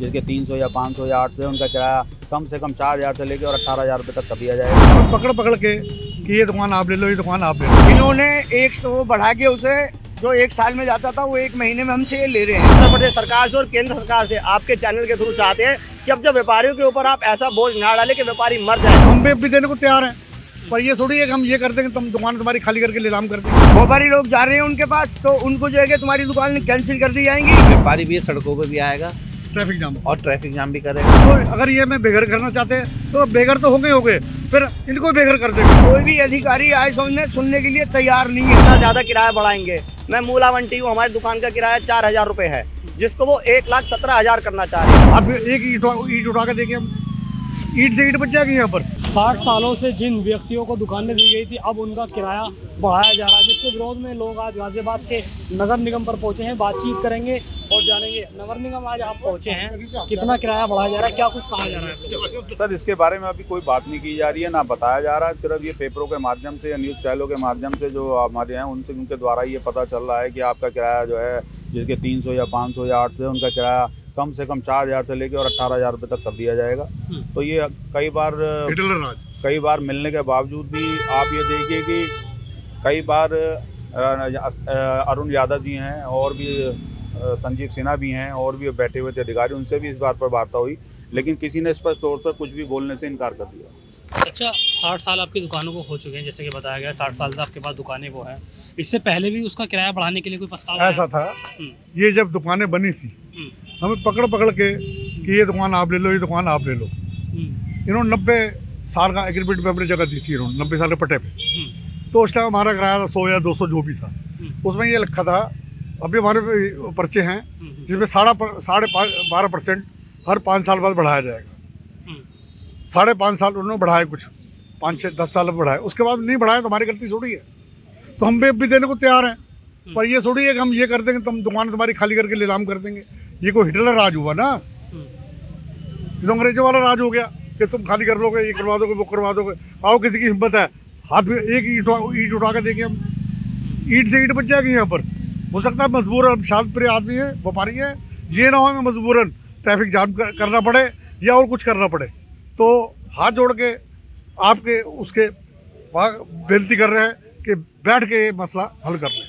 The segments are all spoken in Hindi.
जिसके 300 या 500 या 800 उनका किराया कम से कम 4,000 से लेकर और 18,000 रुपये तक का दिया जाएगा। पकड़ पकड़ के कि ये दुकान आप ले लो, ये दुकान आप ले लो। इन्होंने 100 बढ़ा के उसे जो 1 साल में जाता था वो 1 महीने में हमसे ये ले रहे हैं। उत्तर प्रदेश सरकार से और केंद्र सरकार से आपके चैनल के थ्रू चाहते हैं कि अब जब व्यापारियों के ऊपर आप ऐसा बोझ ना डालें कि व्यापारी मर जाए। हम भी देने को तैयार हैं, पर ये थोड़ी है कि हम ये कर देंगे, तुम दुकान तुम्हारी खाली करके नीलाम कर देंगे। व्यापारी लोग जा रहे हैं उनके पास, तो उनको जो है कि तुम्हारी दुकान कैंसिल कर दी जाएंगी। व्यापारी भी सड़कों पर भी आएगा ट्रैफिक जाम और ट्रैफिक जाम भी करेगा। तो अगर ये मैं बेघर करना चाहते हैं तो बेघर तो हो गए, फिर इनको बेघर कर देंगे। कोई भी अधिकारी आए सुनने के लिए तैयार नहीं है। इतना ज्यादा किराया बढ़ाएंगे। मैं मूल आवंटी हूँ, हमारी दुकान का किराया 4,000 रुपए है, जिसको वो 1,17,000 करना चाह रहे हैं। अब एक ईट उठा के देखिए, हम ईट से ईट बच जाएगी यहाँ पर। 60 सालों से जिन व्यक्तियों को दुकानें दी गई थी, अब उनका किराया बढ़ाया जा रहा है, जिसके विरोध में लोग आज गाजियाबाद के नगर निगम पर पहुंचे हैं। बातचीत करेंगे और जानेंगे। नगर निगम आज आप पहुंचे हैं, कितना किराया बढ़ाया जा रहा है, क्या कुछ कहा जा रहा है? सर, इसके बारे में अभी कोई बात नहीं की जा रही है, ना बताया जा रहा है। सिर्फ ये पेपरों के माध्यम से या न्यूज़ चैनलों के माध्यम से जो हमारे हैं उनके द्वारा ये पता चल रहा है कि आपका किराया जो है जिसके 300 या 500 या 800 उनका किराया कम से कम 4,000 से लेकर और 18,000 रुपये तक कर दिया जाएगा। तो ये कई बार मिलने के बावजूद भी आप ये देखिए कि कई बार अरुण यादव जी हैं और भी संजीव सिन्हा भी हैं और भी बैठे हुए थे अधिकारी, उनसे भी इस बात पर वार्ता हुई, लेकिन किसी ने स्पष्ट तौर पर कुछ भी बोलने से इनकार कर दिया। अच्छा, 60 साल आपकी दुकानों को हो चुके हैं, जैसे कि बताया गया 60 साल से आपके पास दुकानें वो हैं। इससे पहले भी उसका किराया बढ़ाने के लिए कोई प्रस्ताव ऐसा था, ये जब दुकानें बनी थी हमें पकड़ पकड़ के कि ये दुकान आप ले लो, ये दुकान आप ले लो। इन्होंने 90 साल का एग्रीमेंट पे अपनी जगह दी थी, इन्होंने 90 साल के पट्टे पे। तो उस टाइम हमारा किराया था 100 या 200 जो भी था, उसमें ये लिखा था। अभी हमारे पर्चे हैं जिसमें 12.5% हर 5 साल बाद बढ़ाया जाएगा। 5.5 साल उन्होंने बढ़ाए, कुछ 5-6-10 साल बढ़ाए, उसके बाद नहीं बढ़ाए तो हमारी गलती थोड़ी है। तो हम भी देने को तैयार हैं, पर ये थोड़ी है कि हम ये कर देंगे, तुम दुकान तुम्हारी खाली करके नीलाम कर देंगे। ये कोई हिटलर राज हुआ ना, ये तो अंग्रेजों वाला राज हो गया कि तुम खाली कर लोगे, ये करवा दोगे, वो करवा दोगे। आओ, किसी की हिम्मत है, हाथ में एक ईट उठा के देखिए, हम ईट से ईट बच जाएगी यहाँ पर। हो सकता है मजबूरन शांत प्रिय आदमी है, व्यापारी है, ये ना हो हमें मजबूरन ट्रैफिक जाम करना पड़े या और कुछ करना पड़े। तो हाथ जोड़ के आपके उसके बेनती कर रहे हैं कि बैठ के ये मसला हल कर लें।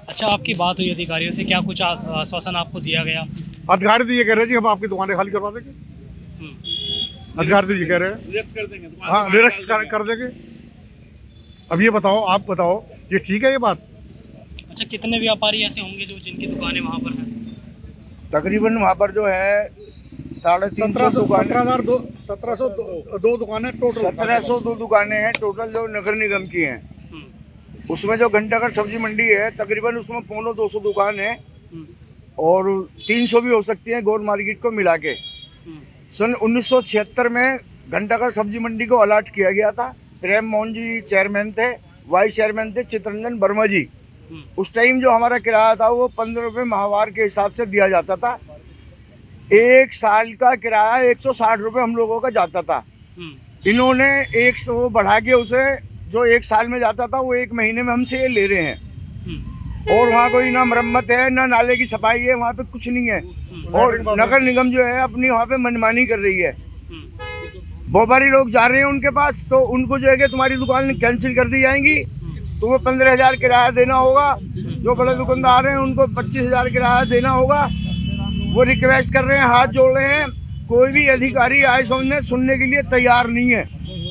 अच्छा, आपकी बात हुई अधिकारियों से, क्या कुछ आश्वासन आपको दिया गया? अधिकारी तो ये कह रहे हैं जी हम आपकी दुकानें खाली करवा देंगे। अधिकारी तो ये कह रहे हैं निरस्त कर देंगे, हाँ निरस्त कर देंगे। अब ये बताओ, आप बताओ, ये ठीक है ये बात? अच्छा, कितने व्यापारी ऐसे होंगे जो जिनकी दुकानें वहाँ पर हैं? तकरीबन वहाँ पर जो है 350 दुकानें, 1702 दुकानें टोटल, 1702 दुकानें हैं टोटल जो नगर निगम की हैं। उसमें जो घंटाघर सब्जी मंडी है तकरीबन उसमें 200 दुकान है और 300 भी हो सकती है गोल मार्केट को मिला के। सन 1976 में घंटाघर सब्जी मंडी को अलॉट किया गया था। प्रेम मोहन जी चेयरमैन थे, वाइस चेयरमैन थे चित्ररंजन वर्मा जी। उस टाइम जो हमारा किराया था वो 15 रुपये माहवार के हिसाब से दिया जाता था। 1 साल का किराया 160 रुपये हम लोगों का जाता था। इन्होंने 100 बढ़ा के उसे जो 1 साल में जाता था वो 1 महीने में हमसे ये ले रहे हैं। और वहाँ कोई ना मरम्मत है, ना नाले की सफाई है, वहाँ पे कुछ नहीं है। और नगर निगम जो है अपनी वहाँ पे मनमानी कर रही है। व्यापारी लोग जा रहे हैं उनके पास, तो उनको जो है कि तुम्हारी दुकान कैंसिल कर दी जाएंगी, तुम्हें 15,000 किराया देना होगा। जो बड़े दुकानदार हैं उनको 25,000 किराया देना होगा। वो रिक्वेस्ट कर रहे हैं, हाथ जोड़ रहे हैं, कोई भी अधिकारी आए सुनने के लिए तैयार नहीं है।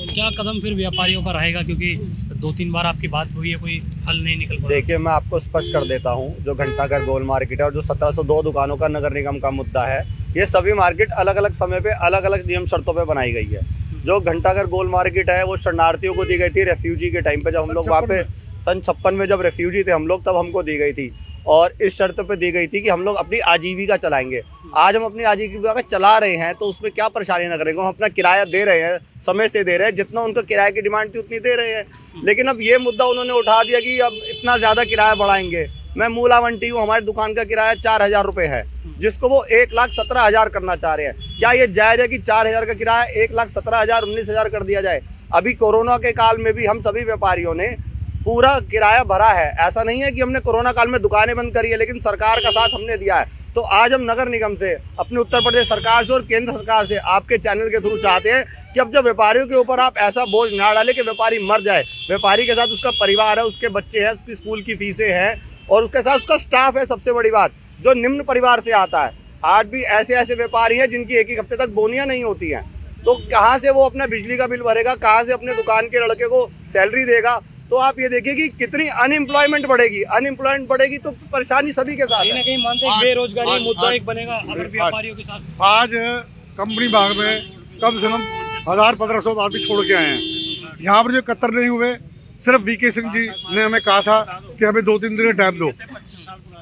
क्या कदम फिर व्यापारियों का रहेगा, क्योंकि 2-3 बार आपकी बात हुई है, कोई हल नहीं निकल पाया? देखिए, मैं आपको स्पष्ट कर देता हूं, जो घंटाघर गोल मार्केट है और जो 1702 दुकानों का नगर निगम का मुद्दा है, ये सभी मार्केट अलग अलग समय पे अलग अलग नियम शर्तों पे बनाई गई है। जो घंटाघर गोल मार्केट है वो शरणार्थियों को दी गई थी, रेफ्यूजी के टाइम पे जब हम लोग वहाँ पे सन 56 में जब रेफ्यूजी थे हम लोग, तब हमको दी गई थी और इस शर्त पे दी गई थी कि हम लोग अपनी आजीविका चलाएंगे। आज हम अपनी आजीविका चला रहे हैं तो उसमें क्या परेशानी न करेंगे, हम अपना किराया दे रहे हैं, समय से दे रहे हैं, जितना उनका किराए की डिमांड थी उतनी दे रहे हैं। लेकिन अब ये मुद्दा उन्होंने उठा दिया कि अब इतना ज़्यादा किराया बढ़ाएंगे। मैं मूल आवंटी हूँ, हमारी दुकान का किराया 4,000 रुपये है, जिसको वो 1,17,000 करना चाह रहे हैं। क्या ये जायज़ है कि 4,000 का किराया 1,17,000 19,000 कर दिया जाए? अभी कोरोना के काल में भी हम सभी व्यापारियों ने पूरा किराया भरा है। ऐसा नहीं है कि हमने कोरोना काल में दुकानें बंद करी है, लेकिन सरकार का साथ हमने दिया है। तो आज हम नगर निगम से, अपने उत्तर प्रदेश सरकार से और केंद्र सरकार से आपके चैनल के थ्रू चाहते हैं कि अब जब व्यापारियों के ऊपर आप ऐसा बोझ ना डालें कि व्यापारी मर जाए। व्यापारी के साथ उसका परिवार है, उसके बच्चे हैं, उसकी स्कूल की फीसें हैं और उसके साथ उसका स्टाफ है, सबसे बड़ी बात, जो निम्न परिवार से आता है। आज भी ऐसे ऐसे व्यापारी हैं जिनकी एक हफ्ते तक बोनियां नहीं होती हैं, तो कहाँ से वो अपना बिजली का बिल भरेगा, कहाँ से अपने दुकान के लड़के को सैलरी देगा। तो आप ये देखिए कि कितनी अनएम्प्लॉयमेंट बढ़ेगी। अनएम्प्लॉयमेंट बढ़ेगी तो परेशानी सभी के साथ कहीं ना कहीं मानते हैं बेरोजगारी मुद्दा एक बनेगा अगर व्यापारियों के साथ। आज कंपनी बाग में कम से कम 1000-1500 आदमी छोड़ के आए हैं। यहाँ पर जो एकत्र नहीं हुए, सिर्फ वीके सिंह जी ने हमें कहा था कि हमें 2-3 दिन का टाइम दो।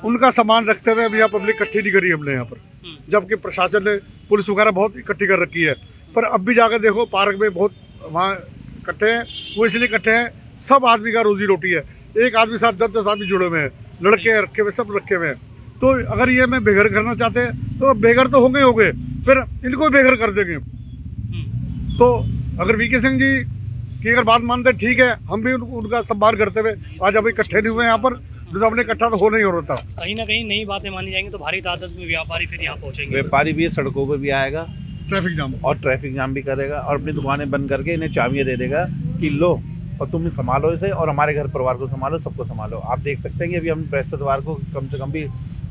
उनका सामान रखते हुए अब यहाँ पब्लिक इकट्ठी नहीं करी हमने यहाँ पर, जबकि प्रशासन ने पुलिस वगैरह बहुत इकट्ठी कर रखी है। पर अब भी जाकर देखो पार्क में बहुत वहाँ इकट्ठे हैं। वो इसलिए इकट्ठे हैं, सब आदमी का रोजी रोटी है। एक आदमी साथ 10-10 आदमी जुड़े हुए हैं, लड़के रखे हुए, सब रखे हुए हैं। तो अगर ये मैं बेघर करना चाहते हैं तो बेघर तो होंगे, फिर इनको बेघर कर देंगे। तो अगर वीके सिंह जी की अगर बात मानते ठीक है, हम भी उनका सम्मान करते हुए आज अभी इकट्ठे नहीं हुए यहाँ पर, तो अपने इकट्ठा तो हो नहीं हो रहा था। कहीं ना कहीं नई बातें मानी जाएंगी तो भारी तादाद में व्यापारी फिर यहाँ पहुँचेंगे। व्यापारी भी सड़कों पर भी आएगा, ट्रैफिक जाम भी करेगा और अपनी दुकानें बंद करके इन्हें चाबियां दे देगा कि लो और तुम संभालो इसे और हमारे घर परिवार को संभालो, सबको संभालो। आप देख सकते हैं कि अभी हम बृहस्पतिवार को कम से कम भी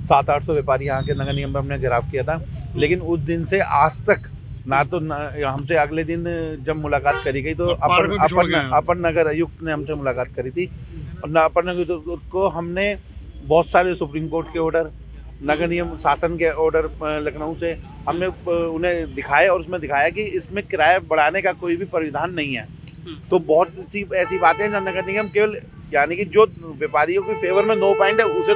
700-800 व्यापारी यहाँ के नगर निगम में हमने घेराव किया था, लेकिन उस दिन से आज तक ना तो हमसे अगले दिन जब मुलाकात करी गई तो अपर नगर आयुक्त ने हमसे मुलाकात करी थी और अपर नगर को हमने बहुत सारे सुप्रीम कोर्ट के ऑर्डर, नगर निगम शासन के ऑर्डर लखनऊ से हमने उन्हें दिखाए और उसमें दिखाया कि इसमें किराया बढ़ाने का कोई भी प्राविधान नहीं है। तो बहुत सी ऐसी बातें हैं नगर निगम केवल यानी कि जो व्यापारियों के फेवर में 9 पॉइंट है उसे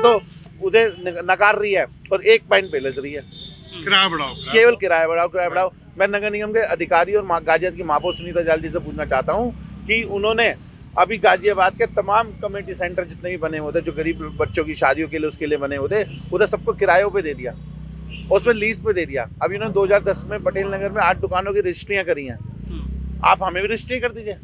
नकार रही है और 1 पॉइंट पे लग रही है, किराया बढ़ाओ, केवल किराया बढ़ाओ। मैं नगर निगम के अधिकारी और गाजियाबाद की महापौर सुनीता जाल जी से पूछना चाहता हूँ कि उन्होंने अभी गाजियाबाद के तमाम कम्युनिटी सेंटर जितने भी बने होते, जो गरीब बच्चों की शादियों के लिए उसके लिए बने होते, उधर सबको किरायों पे दे दिया, उसमें लीज पे दे दिया। अभी उन्होंने 2010 में पटेल नगर में 8 दुकानों की रजिस्ट्रियाँ करी हैं। आप हमें भी रजिस्ट्री कर दीजिए,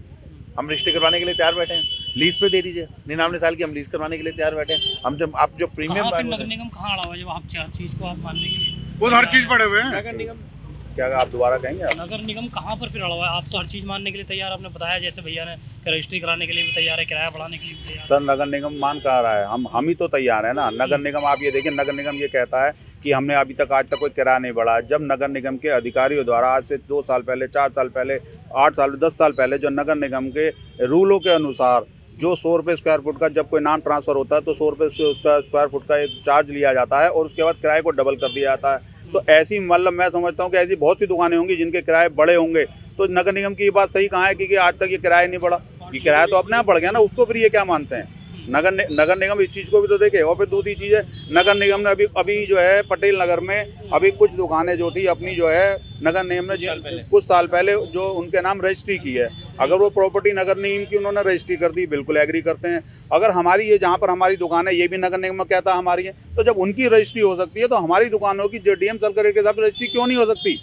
हम रजिस्ट्री करवाने के लिए तैयार बैठे हैं। लीज पे दे दीजिए, 99 साल की हम लीज करवाने के लिए तैयार बैठे हैं। हम जब आप जो प्रीमियम नगर निगम कहाँ अड़ा हुआ है जब आप हर चीज़ को आप मानने के लिए, वो हर चीज़ पड़े हुए हैं। नगर निगम क्या आप दोबारा कहेंगे? नगर निगम कहाँ पर फिर अड़ा हुआ है? आप तो हर चीज़ मानने के लिए तैयार, आपने बताया जैसे भैया ने रजिस्ट्री कराने के लिए भी तैयार है, किराया बढ़ाने के लिए भी तैयार। सर नगर निगम मान कहाँ रहा है? हम ही तो तैयार है ना। नगर निगम आप ये देखिए, नगर निगम ये कहता है कि हमने अभी तक आज तक कोई किराया नहीं बढ़ा। जब नगर निगम के अधिकारियों द्वारा आज से 2 साल पहले, 4 साल पहले, 8 साल, 10 साल पहले जो नगर निगम के रूलों के अनुसार जो 100 रुपये स्क्वायर फुट का जब कोई नाम ट्रांसफ़र होता है तो 100 रुपये से उसका स्क्वायर फुट का एक चार्ज लिया जाता है और उसके बाद किराए को डबल कर दिया जाता है। तो ऐसी मतलब मैं समझता हूँ कि ऐसी बहुत सी दुकानें होंगी जिनके किराए बड़े होंगे। तो नगर निगम की ये बात सही कहाँ है कि आज तक ये किराया नहीं बढ़ा? ये किराया तो अपने आप बढ़ गया ना, उसको फिर ये क्या मानते हैं? नगर निगम इस चीज़ को भी तो देखे। और फिर दूसरी चीज़ है, नगर निगम ने अभी जो है पटेल नगर में अभी कुछ दुकानें जो थी अपनी जो है नगर निगम ने कुछ साल पहले जो उनके नाम रजिस्ट्री की है, अगर वो प्रॉपर्टी नगर निगम की उन्होंने रजिस्ट्री कर दी, बिल्कुल एग्री करते हैं। अगर हमारी ये जहाँ पर हमारी दुकान है ये भी नगर निगम कहता है हमारी है, तो जब उनकी रजिस्ट्री हो सकती है तो हमारी दुकानों की जो डीएम सर्कल रेट के हिसाब से रजिस्ट्री क्यों नहीं हो सकती?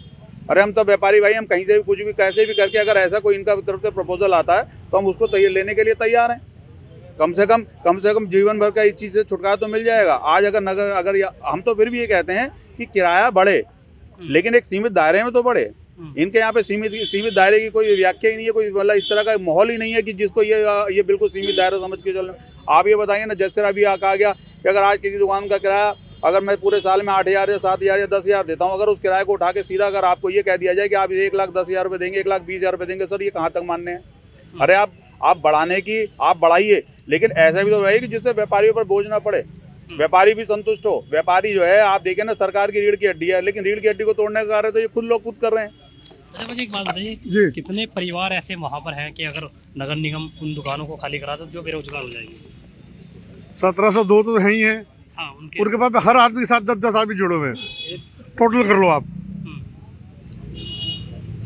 अरे हम तो व्यापारी भाई, हम कहीं से भी कुछ भी कैसे भी करके अगर ऐसा कोई इनका तरफ से प्रपोजल आता है तो हम उसको लेने के लिए तैयार हैं। कम से कम जीवन भर का इस चीज़ से छुटकारा तो मिल जाएगा। आज अगर हम तो फिर भी ये कहते हैं कि किराया बढ़े, लेकिन एक सीमित दायरे में तो बढ़े। इनके यहाँ पे सीमित दायरे की कोई व्याख्या ही नहीं है, कोई मतलब इस तरह का माहौल ही नहीं है कि जिसको ये बिल्कुल सीमित दायरा समझ के चल रहे। आप ये बताइए ना, जैसे अभी कहा गया कि अगर आज किसी दुकान का किराया अगर मैं पूरे साल में 8,000 या 7,000 या 10,000 देता हूँ, अगर उस किराए को उठा के सीधा अगर आपको ये कह दिया जाए कि आप 1,10,000 रुपये देंगे, 1,20,000 रुपये देंगे, सर ये कहाँ तक मानने हैं? अरे आप बढ़ाने की आप बढ़ाइए, लेकिन ऐसा भी तो रहे कि जिससे व्यापारियों पर बोझ ना पड़े, व्यापारी भी संतुष्ट हो। व्यापारी जो है आप देखें ना, सरकार की रीढ़ की हड्डी है, लेकिन रीढ़ की हड्डी को तोड़ने का कार्य तो ये खुद कर रहे हैं। अच्छा मुझे एक बात बताइए, कितने परिवार ऐसे वहाँ पर हैं कि अगर नगर निगम उन दुकानों को खाली करा दो जो बेरोजगार हो जाएंगे? 1702 तो है ही है। हाँ, उनके पास हर आदमी के साथ 10-10 आदमी जुड़े हुए हैं, टोटल कर लो आप।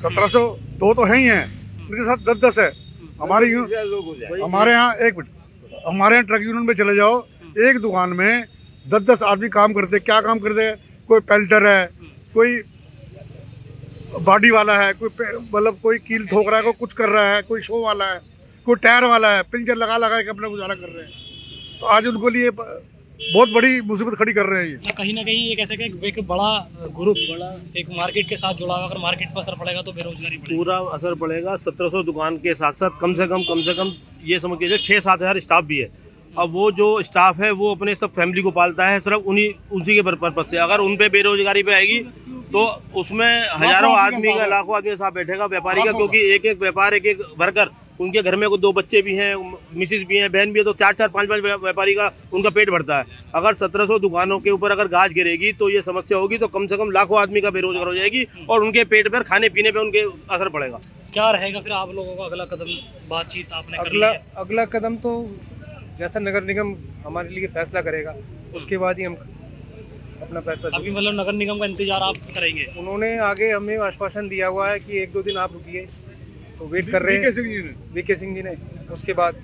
1702 तो है ही है, उनके साथ 10-10 है। हमारे यहाँ हमारे यहाँ ट्रक यूनियन में चले जाओ, एक दुकान में 10-10 आदमी काम करते। क्या काम करते हैं? कोई पेल्टर है, कोई बॉडी वाला है, कोई मतलब कोई कील ठोक रहा है, कोई कुछ कर रहा है, कोई शो वाला है, कोई टायर वाला है, पिंचर लगा के अपना गुजारा कर रहे हैं। तो आज उनको लिए बहुत बड़ी मुसीबत खड़ी कर रहे हैं ये। कहीं ना कहीं ये कहते हैं कि एक बड़ा ग्रुप एक मार्केट के साथ जुड़ा हुआ, अगर मार्केट पर असर पड़ेगा तो बेरोजगारी बढ़ेगी। पूरा असर पड़ेगा। 1700 दुकान के साथ साथ कम से कम ये समझ लीजिए 6-7 हज़ार स्टाफ भी है। अब वो जो स्टाफ है वो अपने सब फैमिली को पालता है सिर्फ उसी के पर्पज से। अगर उन पे बेरोजगारी पे आएगी तो उसमें हजारों आदमी का, लाखों आदमी के साथ बैठेगा व्यापारी का, क्योंकि एक एक व्यापार, एक एक वर्कर, उनके घर में को 2 बच्चे भी हैं, मिसेज भी हैं, बहन भी है, तो 4-4, 5-5 व्यापारी का उनका पेट भरता है। अगर 1700 दुकानों के ऊपर अगर गाज गिरेगी तो ये समस्या होगी, तो कम से कम लाखों आदमी का बेरोजगार हो जाएगी और उनके पेट पर, खाने पीने पर उनके असर पड़ेगा। क्या रहेगा फिर आप लोगों का अगला कदम? बातचीत आपने कर ली है। अगला कदम तो जैसा नगर निगम हमारे लिए फैसला करेगा उसके बाद ही हम अपना फैसला। अभी मतलब नगर निगम का इंतजार आप करेंगे? उन्होंने आगे हमें आश्वासन दिया हुआ है कि 1-2 दिन आप रुकिए, तो वेट कर रहे हैं वीके सिंह जी ने। उसके बाद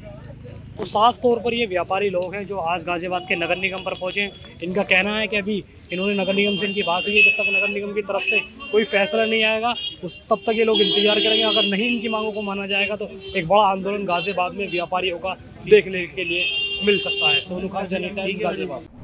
तो साफ तौर पर ये व्यापारी लोग हैं जो आज गाजियाबाद के नगर निगम पर पहुंचे। इनका कहना है कि अभी इन्होंने नगर निगम से इनकी बात हुई है, जब तक नगर निगम की तरफ से कोई फैसला नहीं आएगा तब तक ये लोग इंतजार करेंगे। अगर नहीं इनकी मांगों को माना जाएगा तो एक बड़ा आंदोलन गाजियाबाद में व्यापारियों का देखने के लिए मिल सकता है। सोनू खान, जनता, गाजियाबाद।